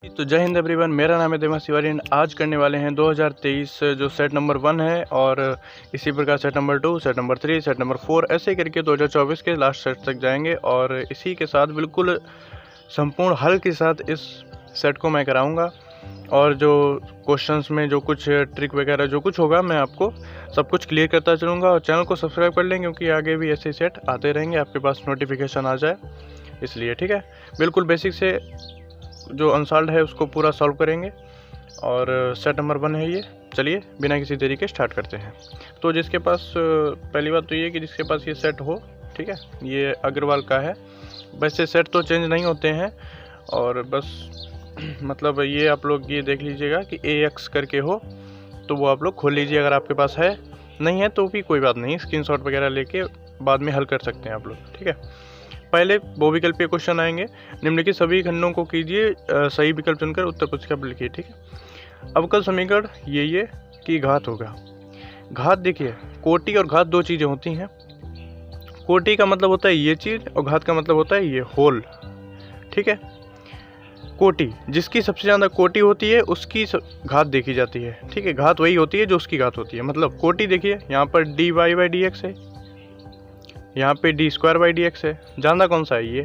तो जय हिंद एवरीवन, मेरा नाम है देवांश तिवारी। आज करने वाले हैं 2023 जो सेट नंबर 1 है और इसी प्रकार set number 2, set number 3, set number 4 ऐसे करके 2024 के लास्ट सेट तक जाएंगे और इसी के साथ बिल्कुल संपूर्ण हल के साथ इस सेट को मैं कराऊंगा। और जो क्वेश्चंस में जो कुछ ट्रिक वगैरह जो कुछ होगा मैं आपको सब कुछ क्लियर करता चलूँगा। और चैनल को सब्सक्राइब कर लें क्योंकि आगे भी ऐसे सेट आते रहेंगे, आपके पास नोटिफिकेशन आ जाए इसलिए। ठीक है, बिल्कुल बेसिक से जो अनसॉल्व्ड है उसको पूरा सॉल्व करेंगे और सेट नंबर 1 है ये। चलिए बिना किसी देरी के स्टार्ट करते हैं। तो जिसके पास पहली बात तो ये कि जिसके पास ये सेट हो, ठीक है, ये अग्रवाल का है। वैसे सेट तो चेंज नहीं होते हैं और बस मतलब ये आप लोग ये देख लीजिएगा कि AX करके हो तो वो आप लोग खोल लीजिए। अगर आपके पास है, नहीं है तो भी कोई बात नहीं, स्क्रीनशॉट वगैरह लेके बाद में हल कर सकते हैं आप लोग। ठीक है, पहले बहुविकल्पीय क्वेश्चन आएंगे। निम्नलिखित सभी खंडों को कीजिए, सही विकल्प चुनकर उत्तर पुस्तिका पर लिखिए। ठीक है, अवकल समीकरण ये की घात होगा। घात देखिए, कोटि और घात दो चीज़ें होती हैं। कोटि का मतलब होता है ये चीज़ और घात का मतलब होता है ये होल। ठीक है, कोटि जिसकी सबसे ज़्यादा कोटि होती है उसकी घात देखी जाती है। ठीक है, घात वही होती है जो उसकी घात होती है। मतलब कोटि देखिए, यहाँ पर dy/dx है, यहाँ पे d²/dx है। ज़्यादा कौन सा है? ये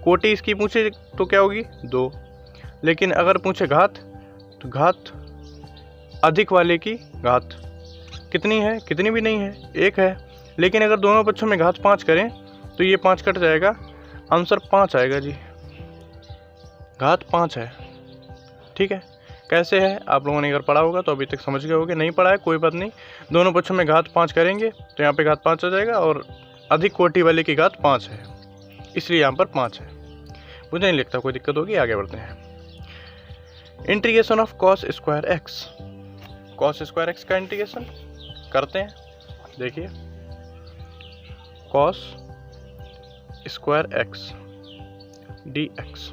कोटि इसकी पूछे तो क्या होगी? 2। लेकिन अगर पूछे घात तो घात अधिक वाले की घात कितनी है? कितनी भी नहीं है, 1 है। लेकिन अगर दोनों पक्षों में घात 5 करें तो ये 5 कट जाएगा, आंसर 5 आएगा जी। घात 5 है। ठीक है, कैसे है आप लोगों ने अगर पढ़ा होगा तो अभी तक समझ गए होंगे, नहीं पढ़ा है कोई बात नहीं। दोनों पक्षों में घात 5 करेंगे तो यहाँ पे घात 5 आ जाएगा और अधिक कोटि वाले की घात 5 है, इसलिए यहाँ पर 5 है। मुझे नहीं लगता कोई दिक्कत होगी, आगे बढ़ते हैं। Integration of cos²x। cos² का इंटीग्रेशन करते हैं। देखिए, cos² dx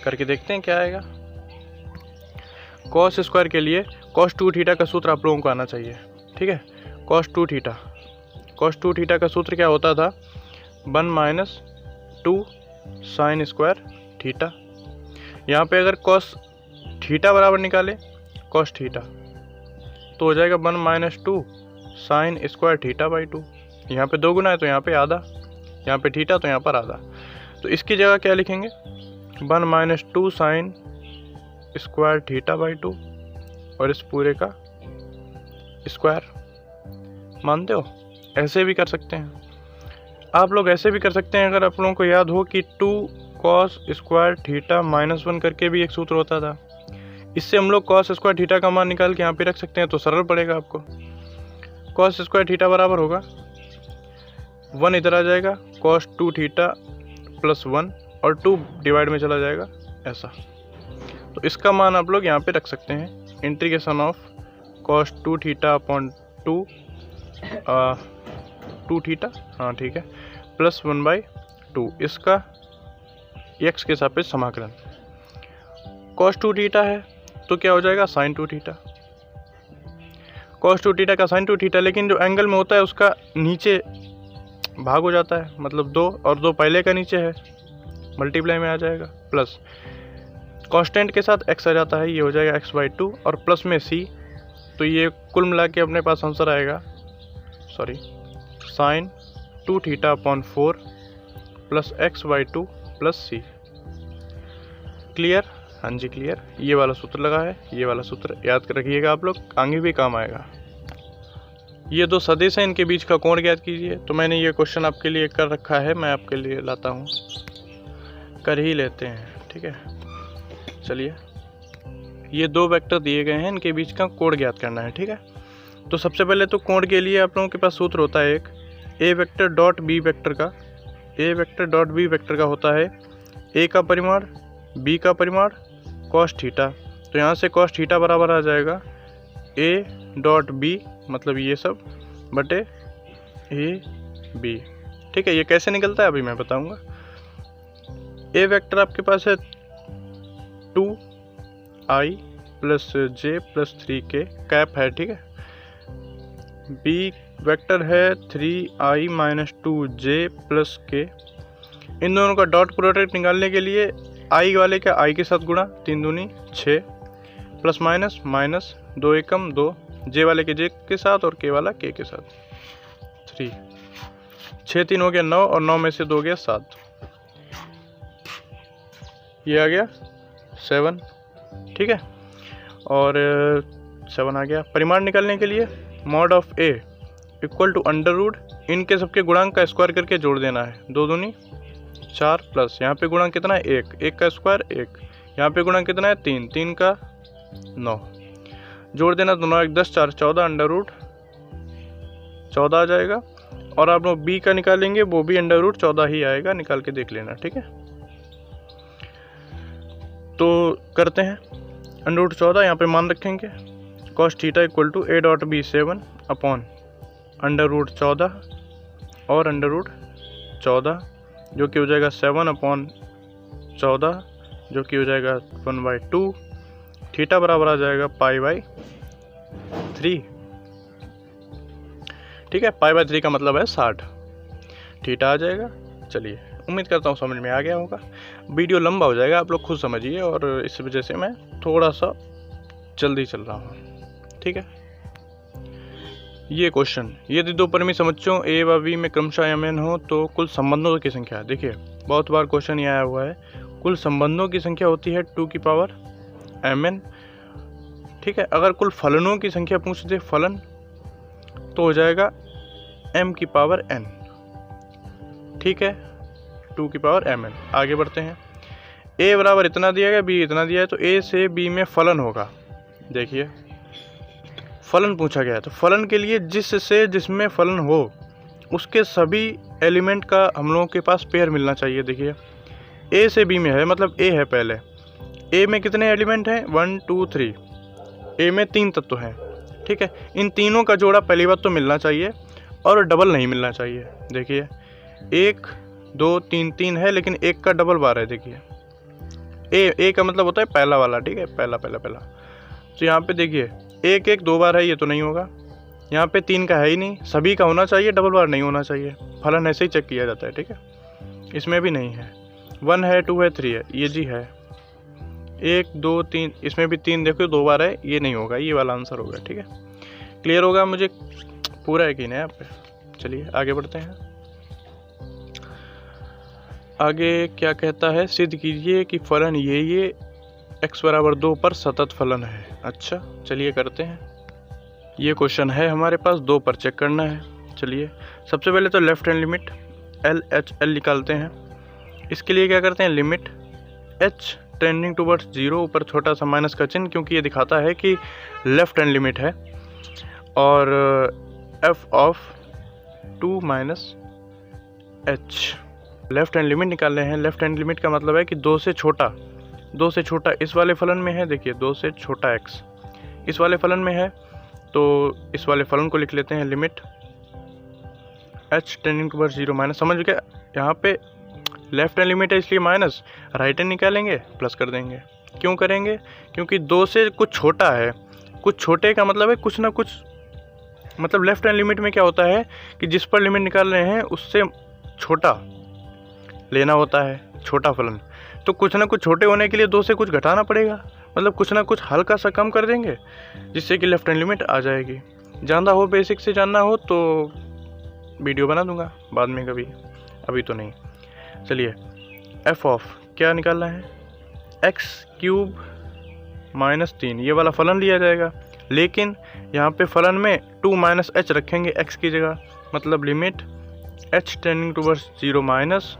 करके देखते हैं क्या आएगा। cos² के लिए cos2θ का सूत्र आप लोगों को आना चाहिए। ठीक है, cos2θ का सूत्र क्या होता था? 1 - 2 sin²θ। यहाँ पे अगर cos θ बराबर निकाले cos θ तो हो जाएगा 1 - 2 sin²θ/2। यहाँ पे 2 गुना है तो यहाँ पे आधा, यहाँ पे थीटा तो यहाँ पर आधा। तो इसकी जगह क्या लिखेंगे? 1 - 2 sin²θ/2 और इस पूरे का स्क्वायर। मानते हो? ऐसे भी कर सकते हैं आप लोग, ऐसे भी कर सकते हैं। अगर आप लोगों को याद हो कि 2 cos² θ -1 करके भी एक सूत्र होता था, इससे हम लोग cos² θ का मान निकाल के यहाँ पे रख सकते हैं तो सरल पड़ेगा आपको। cos² θ बराबर होगा 1 इधर आ जाएगा, cos2θ + 1 और 2 डिवाइड में चला जाएगा ऐसा। तो इसका मान आप लोग यहाँ पे रख सकते हैं। इंटीग्रेशन ऑफ cos2θ/2 2θ, हाँ ठीक है, +1/2 इसका x के सापेक्ष समाकलन। cos2θ है तो क्या हो जाएगा? sin2θ। cos2θ का sin2θ, लेकिन जो एंगल में होता है उसका नीचे भाग हो जाता है, मतलब 2 और 2 पहले का नीचे है, मल्टीप्लाई में आ जाएगा। प्लस कांस्टेंट के साथ x आ जाता है, ये हो जाएगा x/2 और प्लस में c। तो ये कुल मिला के अपने पास आंसर आएगा, sorry, sin2θ/4 + x/2 + c। Clear? हाँ जी क्लियर। ये वाला सूत्र लगा है, ये वाला सूत्र याद रखिएगा आप लोग, आगे भी काम आएगा। ये 2 सदिश हैं, इनके बीच का कोण ज्ञात कीजिए। तो मैंने ये क्वेश्चन आपके लिए कर रखा है, मैं आपके लिए लाता हूँ, कर ही लेते हैं। ठीक है, चलिए, ये 2 वेक्टर दिए गए हैं, इनके बीच का कोण ज्ञात करना है। ठीक है, तो सबसे पहले तो कोण के लिए आप लोगों के पास सूत्र होता है एक, a vector dot b vector का। a vector dot b vector का होता है a का परिमाण, b का परिमाण, cos θ। तो यहाँ से cos θ बराबर आ जाएगा a.b, मतलब ये सब बटे a b। ठीक है, ये कैसे निकलता है अभी मैं बताऊंगा। a वेक्टर आपके पास है 2i + j + 3k कैप है। ठीक है, b वेक्टर है 3i - 2j + k। इन दोनों का डॉट प्रोडक्ट निकालने के लिए आई वाले का आई के साथ गुणा, 3 दूनी 6, प्लस माइनस माइनस 2 एकम 2, जे वाले के जे के साथ और के वाला के साथ 3, 6 3 हो गया 9 और 9 में से 2 गया 7, ये आ गया 7। ठीक है, और 7 आ गया। परिमाण निकालने के लिए mod of A equal to under root इनके सबके गुणांक का स्क्वायर करके जोड़ देना है, 2 दूनी 4 प्लस यहाँ पे गुणांक कितना है 1, 1 का स्क्वायर 1, यहाँ पे गुणांक कितना है 3, 3 का 9, जोड़ देना तो 9 1 10 4 14 अंडर रूट 14 आ जाएगा। और आप लोग बी का निकालेंगे वो भी अंडर रूट 14 ही आएगा, निकाल के देख लेना। ठीक है, तो करते हैं अंडर रूट 14, यहाँ पे मान रखेंगे cos theta equal to A dot B 7 upon under root 14 और अंडर रूट 14 जो कि हो जाएगा 7 अपॉन 14 जो कि हो जाएगा 1/2, थीटा बराबर आ जाएगा π/3। ठीक है, π/3 का मतलब है 60, थीटा आ जाएगा। चलिए, उम्मीद करता हूँ समझ में आ गया होगा। वीडियो लंबा हो जाएगा, आप लोग खुद समझिए, और इस वजह से मैं थोड़ा सा जल्दी चल रहा हूँ। ठीक है, ये क्वेश्चन, यदि दो परिमित समुच्चयों ए व बी में क्रमशः mn हो तो कुल संबंधों की संख्या। देखिए, बहुत बार क्वेश्चन ये आया हुआ है, कुल संबंधों की संख्या होती है 2 की पावर mn। ठीक है, अगर कुल फलनों की संख्या पूछ दे फलन तो हो जाएगा m की पावर n। ठीक है, 2 की पावर mn। आगे बढ़ते हैं, a बराबर इतना दिया गया, b इतना दिया है, तो a से b में फलन होगा। देखिए, फलन पूछा गया है, तो फलन के लिए जिसमें फलन हो उसके सभी एलिमेंट का हम लोगों के पास पेयर मिलना चाहिए। देखिए, a से b में है, मतलब a है पहले, a में कितने एलिमेंट हैं 1 2 3, a में 3 तत्व हैं। ठीक है, इन तीनों का जोड़ा पहली बात तो मिलना चाहिए और डबल नहीं मिलना चाहिए। देखिए, 1 2 3 3 है, लेकिन 1 का डबल बार है। देखिए, a का मतलब होता है पहला वाला। ठीक है, पहला। तो यहाँ पे देखिए 1 1 2 बार है, ये तो नहीं होगा। यहाँ पे 3 का है ही नहीं, सभी का होना चाहिए, डबल बार नहीं होना चाहिए। फलन ऐसे ही चेक किया जाता है। ठीक है, इसमें भी नहीं है, 1 है 2 है 3 है, ये जी है 1 2 3, इसमें भी 3 देखो 2 बार है, ये नहीं होगा, ये वाला आंसर होगा। ठीक है, क्लियर होगा, मुझे पूरा यकीन है आप पे। चलिए आगे बढ़ते हैं। आगे क्या कहता है, सिद्ध कीजिए कि फलन ये x बराबर 2 पर सतत फलन है। अच्छा, चलिए करते हैं। ये क्वेश्चन है हमारे पास, 2 पर चेक करना है। चलिए, सबसे पहले तो लेफ्ट हैंड लिमिट LHL निकालते हैं। इसके लिए क्या करते हैं, लिमिट h टेंडिंग टूवर्ड्स 0, ऊपर छोटा सा माइनस का चिन्ह, क्योंकि ये दिखाता है कि लेफ्ट हैंड लिमिट है, और f of 2 minus h। Left hand limit निकाल रहे हैं। लेफ्ट हैंड लिमिट का मतलब है कि 2 से छोटा इस वाले फलन में है। देखिए, 2 से छोटा x इस वाले फलन में है, तो इस वाले फलन को लिख लेते हैं limit h tending towards 0 minus. समझ गया, यहाँ पे लेफ्ट हैंड लिमिट है इसलिए माइनस, राइट हैंड निकालेंगे प्लस कर देंगे। क्यों करेंगे, क्योंकि 2 से कुछ छोटा है, कुछ छोटे का मतलब है कुछ ना कुछ, मतलब लेफ्ट हैंड लिमिट में क्या होता है कि जिस पर लिमिट निकाल रहे हैं उससे छोटा लेना होता है, छोटा फलन। तो कुछ ना कुछ छोटे होने के लिए 2 से कुछ घटाना पड़ेगा, मतलब कुछ ना कुछ हल्का सा कम कर देंगे, जिससे कि लेफ्ट हैंड लिमिट आ जाएगी। जानना हो, बेसिक से जानना हो तो वीडियो बना दूंगा बाद में कभी, अभी तो नहीं। चलिए, f ऑफ क्या निकालना है, x³ माइनस 3, ये वाला फलन लिया जाएगा, लेकिन यहाँ पे फलन में 2 माइनस h रखेंगे x की जगह, मतलब limit h tending towards 0 minus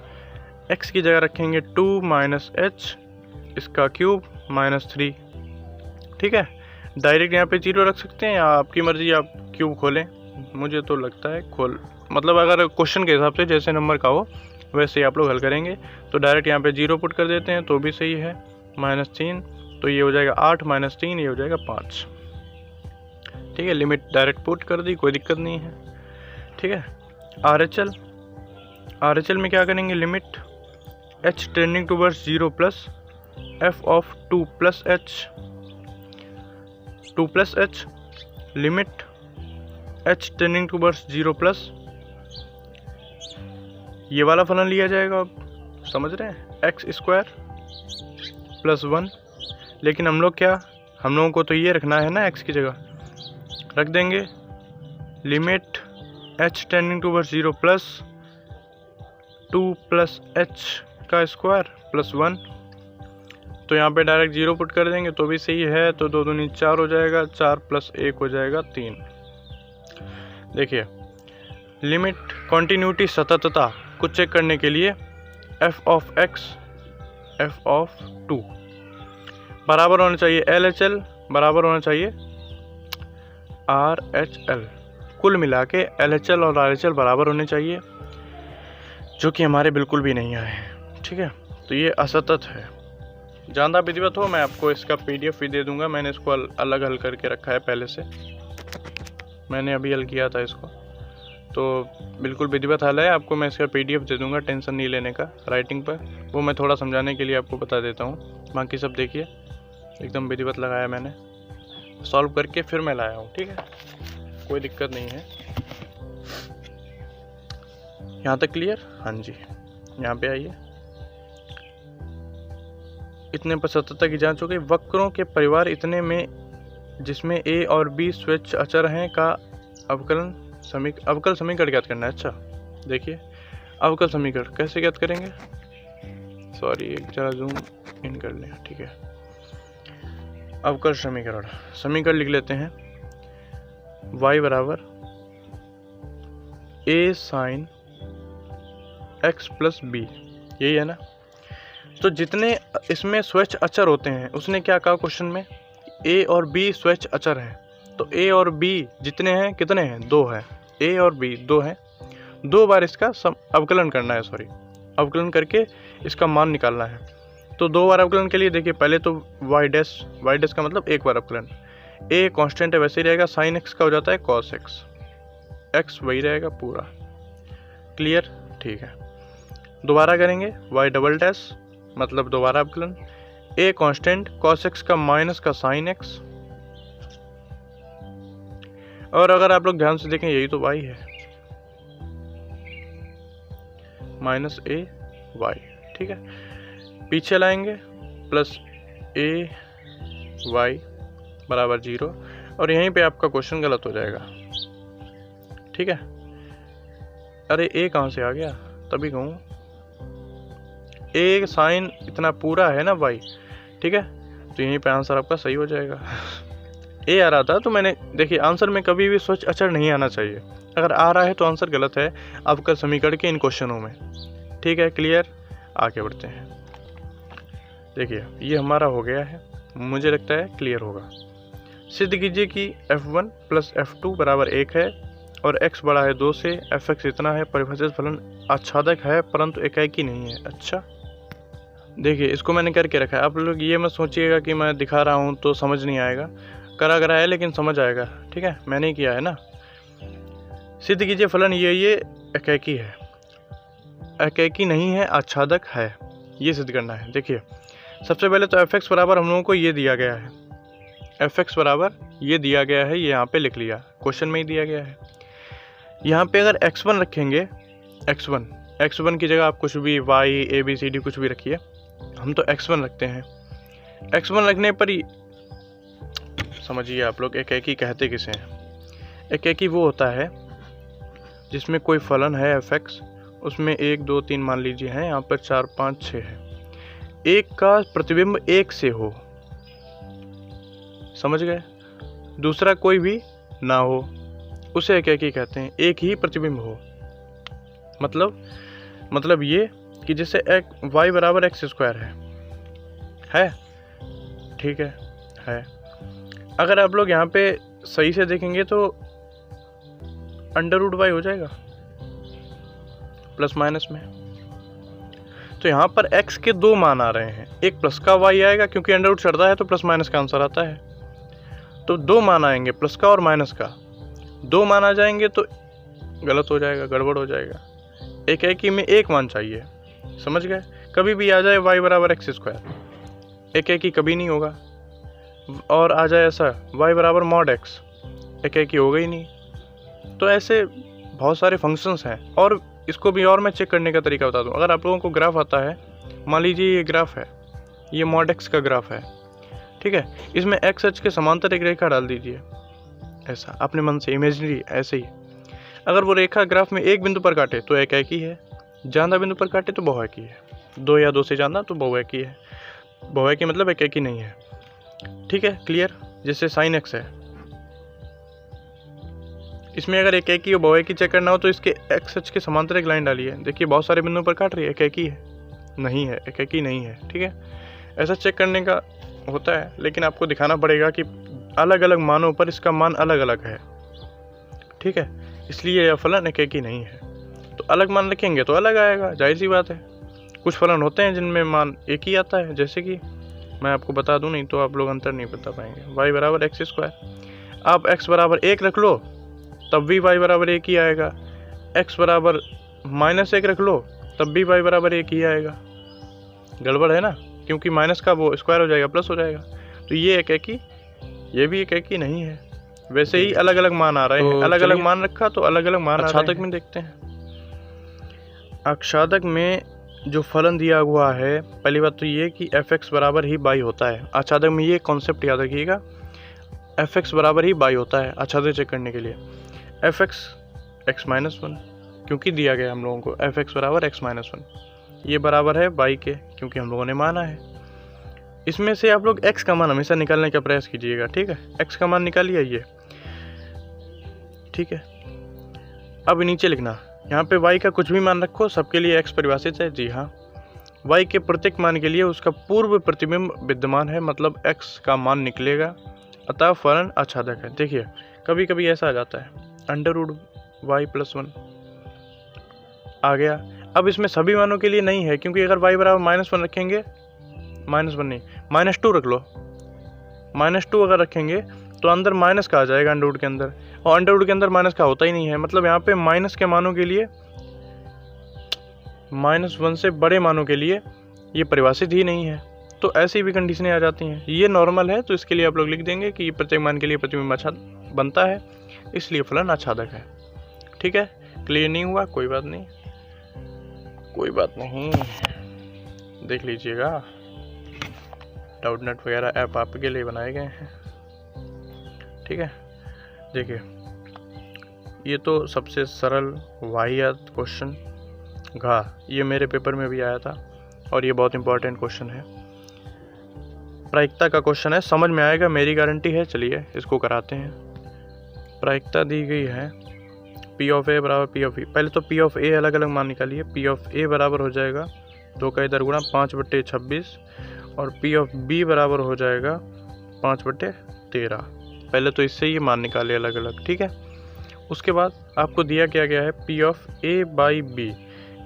x की जगह रखेंगे 2 माइनस h इसका क्यूब माइनस 3। ठीक है, डायरेक्ट यहाँ पे 0 रख सकते हैं या आपकी मर्जी, आप क्यूब खोलें, मुझे तो लगता है मतलब अगर क्वेश्चन के हिसाब से जैसे नंबर का हो वैसे ही आप लोग हल करेंगे। तो डायरेक्ट यहाँ पे 0 पुट कर देते हैं तो भी सही है, माइनस 3, तो ये हो जाएगा 8 माइनस 3, ये हो जाएगा 5। ठीक है, लिमिट डायरेक्ट पुट कर दी, कोई दिक्कत नहीं है। ठीक है, RHL में क्या करेंगे, limit h tending towards 0 plus f of 2 plus h limit h tending towards 0 plus, ये वाला फलन लिया जाएगा। अब समझ रहे हैं, x² प्लस 1, लेकिन हम लोगों को तो ये रखना है ना, x की जगह रख देंगे limit h tending towards 0 plus 2 plus h का स्क्वायर प्लस 1। तो यहाँ पे डायरेक्ट 0 पुट कर देंगे तो भी सही है, तो 2 दूनी 4 हो जाएगा, 4 प्लस 1 हो जाएगा 3। देखिए लिमिट कॉन्टिन्यूटी सततता को चेक करने के लिए f of x f of 2 बराबर होना चाहिए LHL बराबर होना चाहिए RHL। कुल मिला के LHL और RHL बराबर होने चाहिए, जो कि हमारे बिल्कुल भी नहीं आए। ठीक है, तो ये असतत है। ज़्यादा विधिवत हो मैं आपको इसका PDF भी दे दूंगा। मैंने इसको अलग हल करके रखा है पहले से, मैंने अभी हल किया था इसको, तो बिल्कुल विधिवत हल है। आपको मैं इसका PDF दे दूंगा, टेंशन नहीं लेने का राइटिंग पर। वो मैं थोड़ा समझाने के लिए आपको बता देता हूँ, बाकी सब देखिए एकदम विधिवत लगाया मैंने, सॉल्व करके फिर मैं लाया हूँ। ठीक है, कोई दिक्कत नहीं है। यहाँ तक क्लियर? हाँ जी, यहाँ पे आइए। इतने पर सततता की जांच हो गई। वक्रों के परिवार इतने में जिसमें A और B स्वच्छ अचर हैं का अवकल समीकरण ज्ञात करना है। अच्छा देखिए, अवकल समीकरण कैसे ज्ञात करेंगे, सॉरी एक जरा जूम इन कर लें। ठीक है, अवकल समीकरण लिख लेते हैं। y बराबर a sine x plus B, यही है ना। तो जितने इसमें स्वच्छ अचर होते हैं, उसने क्या कहा क्वेश्चन में, a और b स्वच्छ अचर हैं। तो a और b जितने हैं कितने हैं, 2 हैं। a और b 2 हैं, 2 बार इसका अवकलन करना है, अवकलन करके इसका मान निकालना है। तो 2 बार अवकलन के लिए देखिए, पहले तो y डैश का मतलब एक बार अवकलन। a कांस्टेंट है वैसे ही रहेगा, साइन x का हो जाता है cos x वही रहेगा पूरा। क्लियर? ठीक है, दोबारा करेंगे y डबल डैश मतलब दोबारा अवकलन, a कांस्टेंट cos x का माइनस का साइन x। और अगर आप लोग ध्यान से देखें यही तो y है, माइनस a y। ठीक है, पीछे लाएंगे प्लस a y बराबर 0, और यहीं पे आपका क्वेश्चन गलत हो जाएगा। ठीक है, अरे a कहाँ से आ गया, तभी कहूँ a साइन इतना पूरा है ना y। ठीक है, तो यहीं पे आंसर आपका सही हो जाएगा। a आ रहा था तो मैंने, देखिए आंसर में कभी भी स्वच्छ अचर नहीं आना चाहिए, अगर आ रहा है तो आंसर गलत है आपका समीकरण के इन क्वेश्चनों में। ठीक है, क्लियर? आगे बढ़ते हैं। देखिए ये हमारा हो गया है, मुझे लगता है क्लियर होगा। सिद्ध कीजिए कि f1 प्लस f2 बराबर 1 है और x बड़ा है 2 से, fx इतना है, परिभाषित फलन आच्छादक है परंतु एकाकी नहीं है। अच्छा देखिए, इसको मैंने करके रखा है। आप लोग ये मत सोचिएगा कि मैं दिखा रहा हूँ तो समझ नहीं आएगा, करा करा है लेकिन समझ आएगा। ठीक है, मैंने ही किया है ना। सिद्ध कीजिए फलन ये एकाकी है, एकाकी नहीं है, आच्छादक है, ये सिद्ध करना है। देखिए सबसे पहले तो fx बराबर हम लोगों को ये दिया गया है, fx बराबर ये दिया गया है, ये यहाँ पे लिख लिया, क्वेश्चन में ही दिया गया है। यहाँ पे अगर x1 रखेंगे, x1 की जगह आप कुछ भी y a b c d कुछ भी रखिए, हम तो x1 रखते हैं। x1 रखने पर ही समझिए आप लोग एकाकी कहते किसे हैं। एकाकी वो होता है जिसमें कोई फलन है fx, उसमें 1 2 3 मान लीजिए हैं, यहाँ पर 4 5 6 है, एक का प्रतिबिंब 1 से हो, समझ गए, दूसरा कोई भी ना हो, उसे एकाकी कहते हैं। एक ही प्रतिबिंब हो, मतलब ये कि जैसे y बराबर x स्क्वायर है। ठीक है। अगर आप लोग यहाँ पे सही से देखेंगे तो अंडर रूट y हो जाएगा प्लस माइनस में। तो यहाँ पर x के 2 मान आ रहे हैं, एक प्लस का y आएगा क्योंकि अंडर रूट चढ़ता है तो प्लस माइनस का आंसर आता है। तो 2 मान आएंगे, प्लस का और माइनस का 2 मान आ जाएंगे तो गलत हो जाएगा, गड़बड़ हो जाएगा। एकाकी में 1 मान चाहिए, समझ गए। कभी भी आ जाए y बराबर x स्क्वायर, एकाकी कभी नहीं होगा, और आ जाए ऐसा y बराबर मॉड x, एकाकी होगा ही नहीं। तो ऐसे बहुत सारे फंक्शंस हैं, और इसको भी और मैं चेक करने का तरीका बता दूं। अगर आप लोगों को ग्राफ आता है, मान लीजिए ये ग्राफ है, ये मॉड एक्स का ग्राफ है, ठीक है। इसमें एक्स अक्ष के समांतर एक रेखा डाल दीजिए, ऐसा अपने मन से इमेजिनरी ऐसे ही। अगर वो रेखा ग्राफ में एक बिंदु पर काटे तो एक ही है, ज्यादा बिंदु पर काटे तो बहुएकी है, 2 या 2 से ज्यादा तो बहुएकी है। बहुएकी मतलब एक ही नहीं है, ठीक है, क्लियर। जैसे साइन एक्स है, इसमें अगर एक ही बहुएकी चेक करना हो तो इसके एक्स अक्ष के समांतर एक लाइन डालिए। देखिए बहुत सारे बिंदुओं पर काट रही है, एक ही है, नहीं है, एक ही नहीं है, ठीक है। ऐसा चेक करने का होता है, लेकिन आपको दिखाना पड़ेगा कि अलग अलग मानों पर इसका मान अलग अलग है, ठीक है। इसलिए यह फलन एक ही नहीं है। तो अलग मान लिखेंगे तो अलग आएगा, जाहिर सी बात है। कुछ फलन होते हैं जिनमें मान एक ही आता है, जैसे कि मैं आपको बता दूं, नहीं तो आप लोग अंतर नहीं बता पाएंगे। y बराबर एक्स स्क्वायर, आप x बराबर 1 रख लो तब भी y बराबर 1 ही आएगा। x बराबर -1 रख लो तब भी y बराबर 1 ही आएगा। गड़बड़ है ना, क्योंकि माइनस का वो स्क्वायर हो जाएगा, प्लस हो जाएगा। तो ये एक ही, ये भी एक ही नहीं है। वैसे ही अलग अलग मान आ रहे हैं, अलग अलग मान रखा तो अलग अलग मान। आच्छादक में देखते हैं, आच्छादक में जो फलन दिया हुआ है, पहली बात तो ये कि fx बराबर ही y होता है। आच्छादक में ये कॉन्सेप्ट याद रखिएगा, fx बराबर ही y होता है। आच्छादक चेक करने के लिए fx x-1, क्योंकि दिया गया हम लोगों को fx बराबर x-1, ये बराबर है y के, क्योंकि हम लोगों ने माना है। इसमें से आप लोग x का मान हमेशा निकालने का प्रयास कीजिएगा, ठीक है। x का मान निकालिए ये, ठीक है। अब नीचे लिखना, यहाँ पे y का कुछ भी मान रखो, सबके लिए x परिभाषित है। जी हाँ, y के प्रत्येक मान के लिए उसका पूर्व प्रतिबिंब विद्यमान है, मतलब x का मान निकलेगा, अतः फलन आच्छादक है। देखिए कभी कभी ऐसा आ जाता है, √y+1 आ गया। अब इसमें सभी मानों के लिए नहीं है, क्योंकि अगर y बराबर -1 रखेंगे, -1 नहीं -2 रख लो, -2 अगर रखेंगे तो अंदर माइनस का आ जाएगा अंडर के अंदर, और अंडर के अंदर माइनस का होता ही नहीं है। मतलब यहाँ पे माइनस के मानों के लिए, -1 से बड़े मानों के लिए ये परिभाषित ही नहीं है। तो ऐसी भी कंडीशनें आ जाती हैं। ये नॉर्मल है, तो इसके लिए आप लोग लिख देंगे कि प्रत्येक मान के लिए प्रतिबिंब आच्छादक बनता है, इसलिए फलन आच्छादक है, ठीक है। क्लियर नहीं हुआ, कोई बात नहीं, कोई बात नहीं, देख लीजिएगा, डाउटनेट वगैरह ऐप आपके लिए बनाए गए हैं, ठीक है। देखिए ये तो सबसे सरल वाहियात क्वेश्चन घा, ये मेरे पेपर में भी आया था और ये बहुत इंपॉर्टेंट क्वेश्चन है, प्रायिकता का क्वेश्चन है, समझ में आएगा, मेरी गारंटी है। चलिए इसको कराते हैं। प्रायिकता दी गई है P ऑफ A बराबर P ऑफ E। पहले तो P ऑफ A अलग अलग मान निकालिए। P ऑफ A बराबर हो जाएगा 2 का इधर गुणा 5/26, और P ऑफ B बराबर हो जाएगा 5/13। पहले तो इससे ये मान निकाले अलग अलग, ठीक है। उसके बाद आपको दिया क्या गया है P of A by B।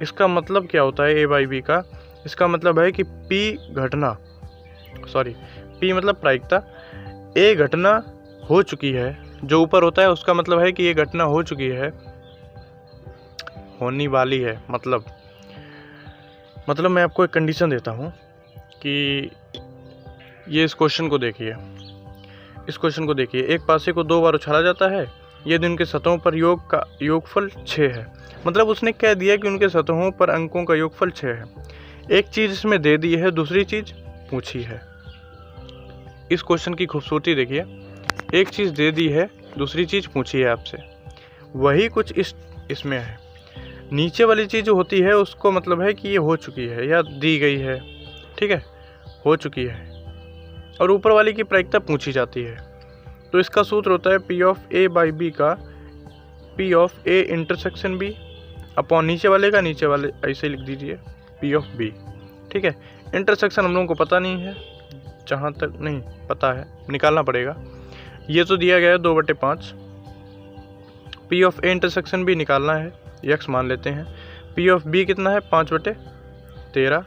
इसका मतलब क्या होता है A बाई B का? इसका मतलब है कि P मतलब प्रायिकता, A घटना हो चुकी है, जो ऊपर होता है उसका मतलब है कि ये घटना हो चुकी है, होने वाली है। मतलब मैं आपको एक कंडीशन देता हूँ कि ये इस क्वेश्चन को देखिए, एक पासे को 2 बार उछाला जाता है, यदि उनके सतहों पर योग का योगफल 6 है। मतलब उसने कह दिया कि उनके सतहों पर अंकों का योगफल 6 है। एक चीज़ इसमें दे दी है, दूसरी चीज़ पूछी है। इस क्वेश्चन की खूबसूरती देखिए, एक चीज़ दे दी है, दूसरी चीज़ पूछी है आपसे, वही कुछ इसमें है। नीचे वाली चीज़ जो होती है उसको मतलब है कि ये हो चुकी है या दी गई है, ठीक है, हो चुकी है, और ऊपर वाली की प्रायिकता पूछी जाती है। तो इसका सूत्र होता है P of A by B का P of A intersection B upon नीचे वाले का नीचे वाले, ऐसे लिख दीजिए P ऑफ B, ठीक है। इंटरसेक्शन हम लोगों को पता नहीं है, जहाँ तक नहीं पता है निकालना पड़ेगा। ये तो दिया गया है 2/5, P of A intersection B निकालना है, x मान लेते हैं। P ऑफ B कितना है 5/13,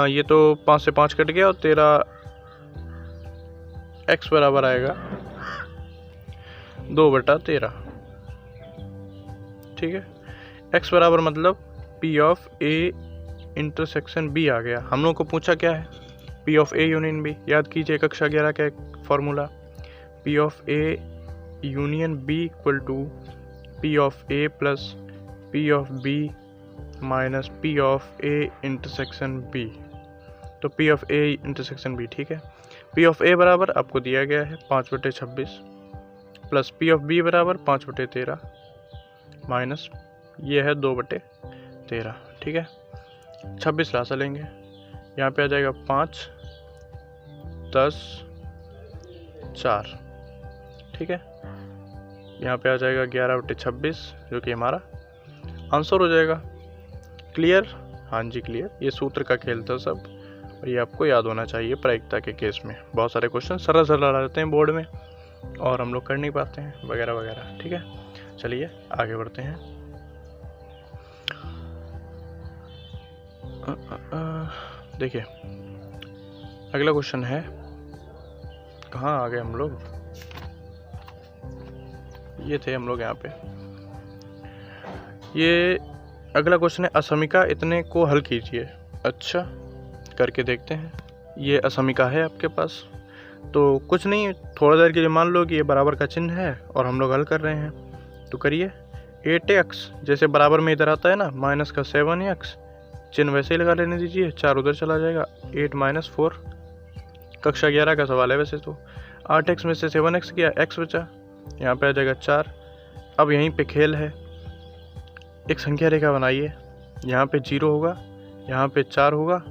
ये तो 5 से 5 कट गया और 13, x बराबर आएगा 2/13, ठीक है। x बराबर मतलब P of A intersection B आ गया। हम लोग को पूछा क्या है? P of A union B। याद कीजिए कक्षा 11 का एक formula, P of A union B equal to P of A plus P of B minus P of A intersection B। तो P of A intersection B, ठीक है। P of ए बराबर आपको दिया गया है 5/26 प्लस पी ऑफ बी बराबर 5/13 minus ये है 2/13, ठीक है। 26 लासा लेंगे, यहाँ पे आ जाएगा 5, 10, 4, ठीक है। यहाँ पे आ जाएगा 11/26 जो कि हमारा आंसर हो जाएगा। क्लियर? हाँ जी क्लियर। ये सूत्र का खेल था सब, और ये आपको याद होना चाहिए प्रायिकता के केस में। बहुत सारे क्वेश्चन सरल सरल रहते हैं बोर्ड में और हम लोग कर नहीं पाते हैं वगैरह वगैरह, ठीक है। चलिए आगे बढ़ते हैं। देखिए अगला क्वेश्चन है, कहाँ आ गए हम लोग, ये थे हम लोग यहाँ पे। ये अगला क्वेश्चन है, असमीका इतने को हल कीजिए। अच्छा करके देखते हैं। ये असमीका है आपके पास, तो कुछ नहीं, थोड़ा देर के लिए मान लो कि ये बराबर का चिन्ह है और हम लोग हल कर रहे हैं, तो करिए। 8x जैसे बराबर में इधर आता है ना, माइनस का 7x, चिन्ह वैसे ही लगा लेने दीजिए, 4 उधर चला जाएगा, 8 - 4। कक्षा 11 का सवाल है वैसे तो। 8x में से 7x गया, x बचा, यहाँ पे आ जाएगा 4। अब यहीं पे खेल है, एक संख्या रेखा बनाइए, यहाँ पे 0 होगा, यहाँ पे 4 होगा,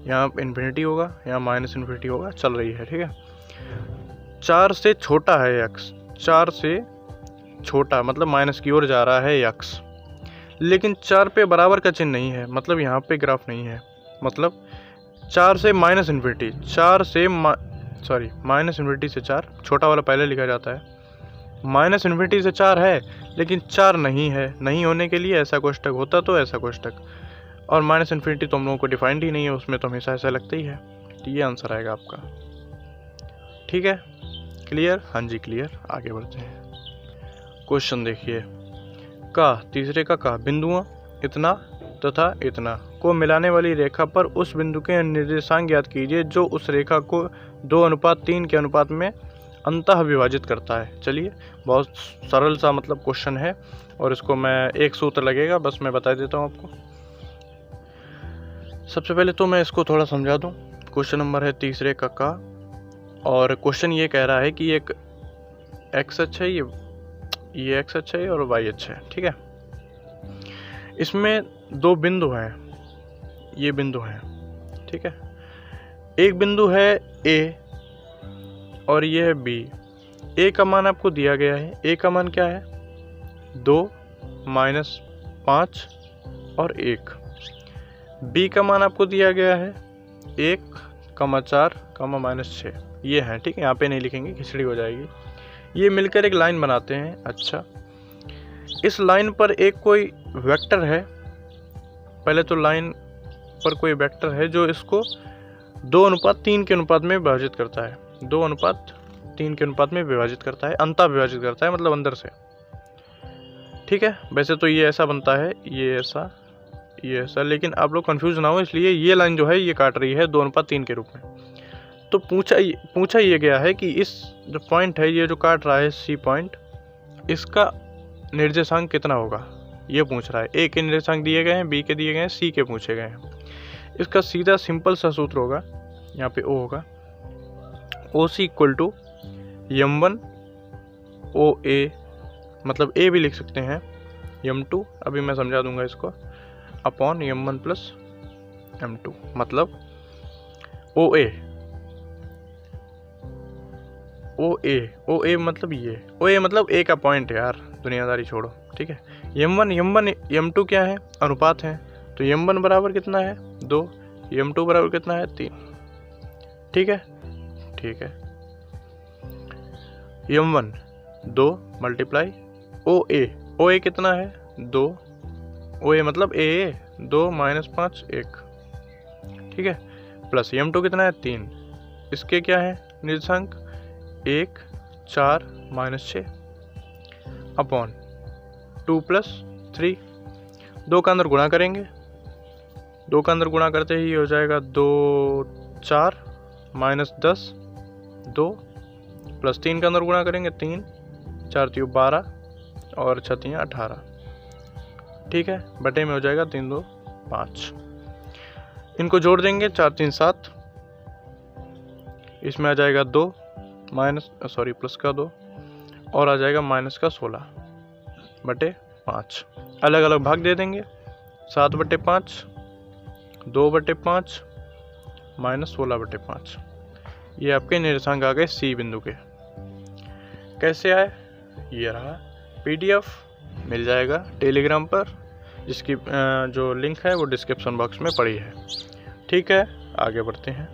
यहाँ पे इन्फिनिटी होगा, यहाँ माइनस इन्फिनिटी होगा, चल रही है, ठीक है। 4 से छोटा है x, 4 से छोटा मतलब माइनस की ओर जा रहा है x, लेकिन 4 पे बराबर का चिन्ह नहीं है, मतलब यहाँ पे ग्राफ नहीं है। मतलब 4 से माइनस इन्फिनिटी, माइनस इन्फिनिटी से 4, छोटा वाला पहले लिखा जाता है, माइनस इन्फिनिटी से 4 है लेकिन 4 नहीं है। नहीं होने के लिए ऐसा कोष्टक होता तो ऐसा कोष्टक, और माइनस इन्फिनिटी तो हम लोगों को डिफाइंड ही नहीं है, उसमें तो हमेशा ऐसा लगता ही है। तो ये आंसर आएगा आपका, ठीक है। क्लियर? हाँ जी क्लियर। आगे बढ़ते हैं। क्वेश्चन देखिए, का तीसरे का बिंदुओं इतना तथा इतना को मिलाने वाली रेखा पर उस बिंदु के निर्देशांक ज्ञात कीजिए जो उस रेखा को 2:3 के अनुपात में अंतः विभाजित करता है। चलिए बहुत सरल सा मतलब क्वेश्चन है, और इसको मैं एक सूत्र लगेगा बस मैं बता देता हूँ आपको। सबसे पहले तो मैं इसको थोड़ा समझा दूँ। क्वेश्चन नंबर है तीसरे का, और क्वेश्चन ये कह रहा है कि एक x अक्ष है, ये x अक्ष है और y अक्ष है, ठीक है। इसमें 2 बिंदु हैं, ये बिंदु हैं, ठीक है। एक बिंदु है A और ये है B। A का मान आपको दिया गया है, A का मान क्या है 2 - 5 और 1। B का मान आपको दिया गया है 1, 4, -6। ये है, ठीक है। यहाँ पे नहीं लिखेंगे, खिचड़ी हो जाएगी। ये मिलकर एक लाइन बनाते हैं। अच्छा, इस लाइन पर एक कोई वेक्टर है, पहले तो लाइन पर कोई वेक्टर है जो इसको 2:3 के अनुपात में विभाजित करता है, 2:3 के अनुपात में विभाजित करता है, अंतः विभाजित करता है मतलब अंदर से, ठीक है। वैसे तो ये ऐसा बनता है, ये ऐसा, ये ऐसा, लेकिन आप लोग कंफ्यूज ना हो इसलिए ये लाइन जो है ये काट रही है 2:3 के रूप में। तो पूछा ये गया है कि इस जो पॉइंट है, ये जो काट रहा है C पॉइंट, इसका निर्देशांक कितना होगा ये पूछ रहा है। A के निर्देशांक दिए गए हैं, B के दिए गए हैं, C के पूछे गए हैं। इसका सीधा सिंपल सा सूत्र होगा, यहाँ पे O होगा, OC = M1 OA, मतलब A भी लिख सकते हैं, M2, अभी मैं समझा दूंगा इसको, अपॉन M1 + M2, मतलब OA मतलब ये, OA मतलब A का पॉइंट है यार, दुनियादारी छोड़ो, ठीक है। M1 M2 क्या है, अनुपात है, तो M1 बराबर कितना है 2, M2 बराबर कितना है 3, ठीक है, ठीक है। M1 2 × OA कितना है 2, OA मतलब AA 2 - 5 1, ठीक है, प्लस M2 कितना है 3, इसके क्या है निर्देशांक 1 4 - 6 अपॉन 2 + 3, 2 का अंदर गुणा करेंगे, 2 का अंदर गुणा करते ही हो जाएगा 2 4 - 10 2, प्लस 3 का अंदर गुणा करेंगे 3 4 3 12 और 6 3 18, ठीक है। बटे में हो जाएगा 3 2 5, इनको जोड़ देंगे 4 3 7 इसमें आ जाएगा 2 प्लस का 2 और आ जाएगा -16/5। अलग अलग भाग दे देंगे, 7/5, 2/5, -16/5। ये आपके निर्देशांक आ गए सी बिंदु के। कैसे आए? ये रहा PDF, मिल जाएगा टेलीग्राम पर, जिसकी जो लिंक है वो डिस्क्रिप्शन बॉक्स में पड़ी है। ठीक है, आगे बढ़ते हैं।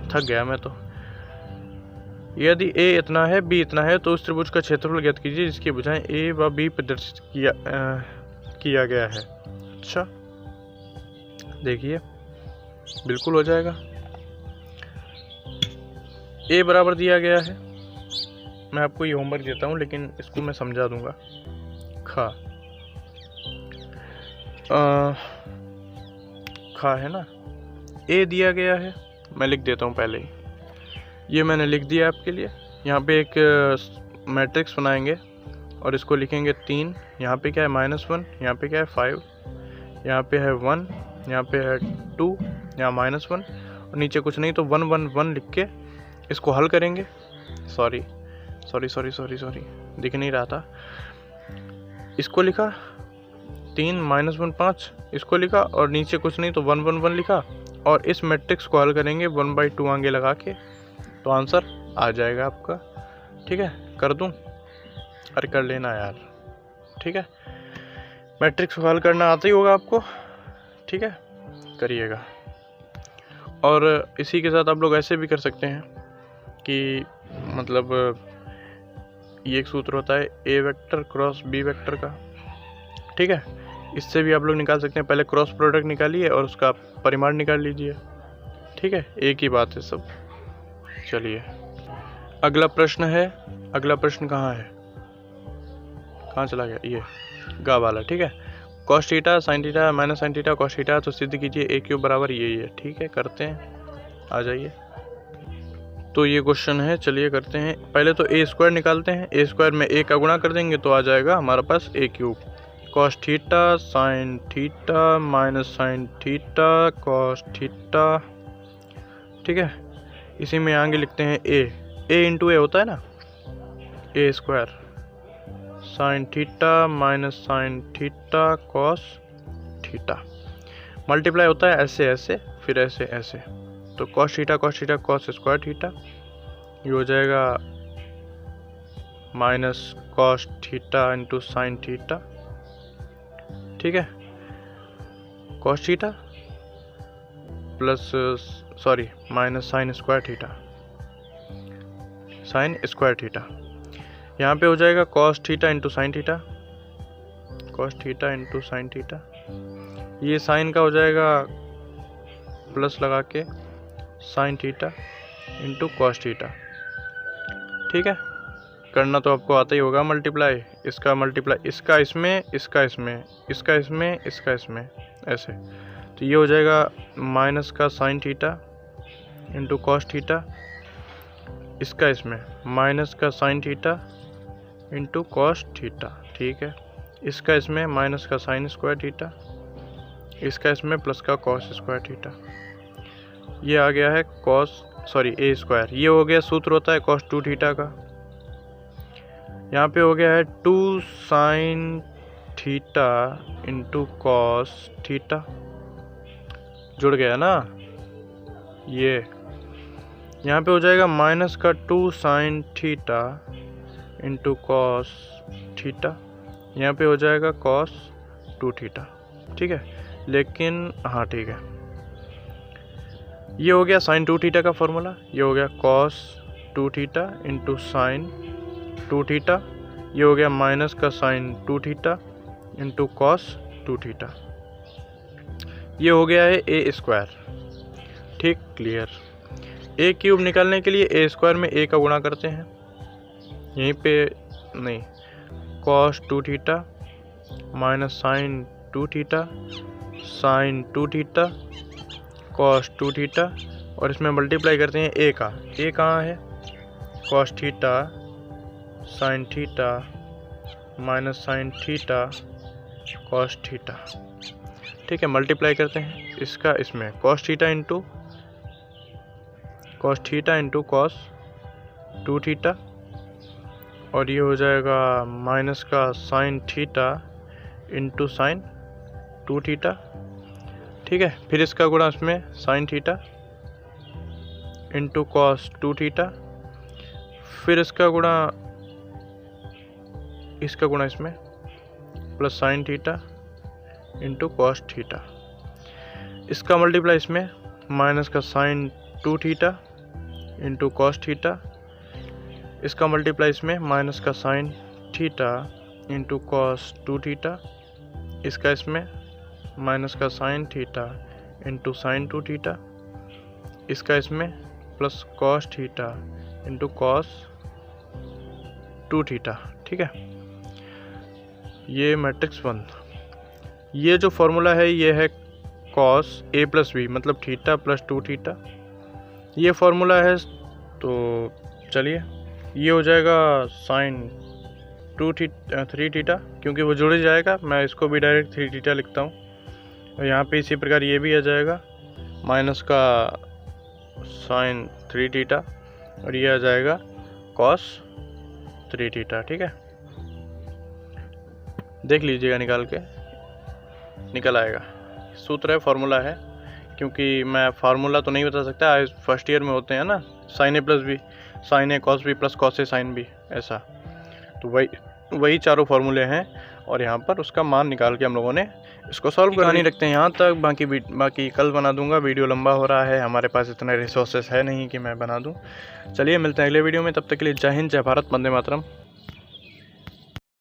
थक गया मैं तो। यदि A इतना है, B इतना है, तो उस त्रिभुज का क्षेत्रफल ज्ञात कीजिए जिसकी भुजाएं A व B प्रदर्शित किया गया है। अच्छा, देखिए, बिल्कुल हो जाएगा। A बराबर दिया गया है, मैं आपको ये होमवर्क देता हूँ लेकिन इसको मैं समझा दूंगा। खा है ना, A दिया गया है, मैं लिख देता हूँ पहले ही। ये मैंने लिख दिया आपके लिए। यहाँ पे एक मैट्रिक्स बनाएंगे और इसको लिखेंगे 3। यहाँ पे क्या है -1, यहाँ पे क्या है 5, यहाँ पे है 1, यहाँ पे है 2, यहाँ -1 और नीचे कुछ नहीं तो 1 1 1 लिख के इसको हल करेंगे। सॉरी, दिख नहीं रहा था। इसको लिखा 3 -1 5, इसको लिखा और नीचे कुछ नहीं तो 1 1 1 लिखा और इस मैट्रिक्स को हल करेंगे 1/2 आगे लगा के, तो आंसर आ जाएगा आपका। ठीक है, कर दूं? अरे कर लेना यार। ठीक है, मैट्रिक्स को हल करना आता ही होगा आपको। ठीक है, करिएगा। और इसी के साथ आप लोग ऐसे भी कर सकते हैं कि मतलब ये एक सूत्र होता है A vector cross B vector का। ठीक है, इससे भी आप लोग निकाल सकते हैं। पहले क्रॉस प्रोडक्ट निकालिए और उसका परिमाण निकाल लीजिए। ठीक है, एक ही बात है सब। चलिए, अगला प्रश्न है। अगला प्रश्न कहाँ है, कहाँ चला गया? ये गा वाला। ठीक है, cos theta sin theta minus sin theta cos theta, तो सिद्ध कीजिए A³ बराबर ये है। ठीक है, करते हैं, आ जाइए। तो ये क्वेश्चन है, चलिए करते हैं। पहले तो A² निकालते हैं। A² में A का गुणा कर देंगे तो आ जाएगा हमारे पास A³ cos theta sin theta minus sin theta cos theta. ठीक है, इसी में आगे लिखते हैं A इंटू A होता है ना, A² sin theta minus sin theta cos theta, multiply होता है ऐसे ऐसे फिर ऐसे ऐसे, तो cos theta cos square theta, ये हो जाएगा minus cos theta into sine theta. ठीक है, cos theta plus minus sine square theta, यहाँ पे हो जाएगा cos theta into sine theta, cos theta into sine theta. ये साइन का हो जाएगा प्लस लगा के sine theta into cos theta. ठीक है, करना तो आपको आता ही होगा मल्टीप्लाई। इसका मल्टीप्लाई इसका इसमें, इसका इसमें, इसका इसमें, इसका इसमें, ऐसे। तो ये हो जाएगा माइनस का sine theta into cos theta, इसका इसमें माइनस का sine theta into cos theta. ठीक है, इसका इसमें माइनस का साइन स्क्वायर थीटा, इसका इसमें प्लस का कॉस स्क्वायर थीटा। ये आ गया है A²। ये हो गया, सूत्र होता है cos 2 थीटा का। यहाँ पे हो गया है 2 sine theta into cos theta, जुड़ गया ना ये। यहाँ पे हो जाएगा माइनस का 2 sine theta into cos theta, यहाँ पे हो जाएगा cos 2 थीटा। ठीक है, लेकिन हाँ ठीक है, ये हो गया साइन 2 थीटा का फॉर्मूला, ये हो गया cos 2 theta into sine 2 theta, ये हो गया माइनस का sine 2 theta into cos 2 theta. ये हो गया है A²। ठीक, क्लियर। A³ निकालने के लिए A² में A का गुणा करते हैं, यहीं पे नहीं, cos 2 theta minus sine 2 theta sine 2 theta cos 2 theta, और इसमें मल्टीप्लाई करते हैं A का। A कहाँ है? cos theta sine theta minus sine theta cos theta. ठीक है, मल्टीप्लाई करते हैं इसका इसमें, cos theta into cos theta into cos 2 theta, और ये हो जाएगा माइनस का sine theta into sine 2 theta. ठीक है, फिर इसका गुणा इसमें sine theta into cos 2 theta, फिर इसका गुणा इसमें plus sine theta into cos theta, इसका मल्टीप्लाई इसमें माइनस का sine 2 theta into cos theta, इसका मल्टीप्लाई इसमें माइनस का sine theta into cos 2 theta, इसका इसमें माइनस का sine theta into sine 2 theta, इसका इसमें plus cos theta into cos 2 theta. ठीक है, ये मैट्रिक्स 1। ये जो फॉर्मूला है ये है कॉस ए प्लस बी मतलब थीटा प्लस 2 थीटा, ये फॉर्मूला है। तो चलिए, ये हो जाएगा साइन 3 थीटा, क्योंकि वो जुड़ जाएगा, मैं इसको भी डायरेक्ट 3 थीटा लिखता हूँ। और यहाँ पे इसी प्रकार ये भी आ जाएगा माइनस का साइन 3 थीटा, और ये आ जाएगा कॉस 3 थीटा। ठीक है, देख लीजिएगा, निकाल के निकल आएगा। सूत्र है, फार्मूला है, क्योंकि मैं फार्मूला तो नहीं बता सकता, आज फर्स्ट ईयर में होते हैं ना, sign A plus B, sign A cos B plus cos A sine B, ऐसा। तो वही चारों फार्मूले हैं, और यहाँ पर उसका मान निकाल के हम लोगों ने इसको सॉल्व करनी रखते हैं यहाँ तक। बाकी कल बना दूंगा, वीडियो लंबा हो रहा है, हमारे पास इतना रिसोर्सेस है नहीं कि मैं बना दूँ। चलिए मिलते हैं अगले वीडियो में, तब तक के लिए जय हिंद, जय भारत, वंदे मातरम।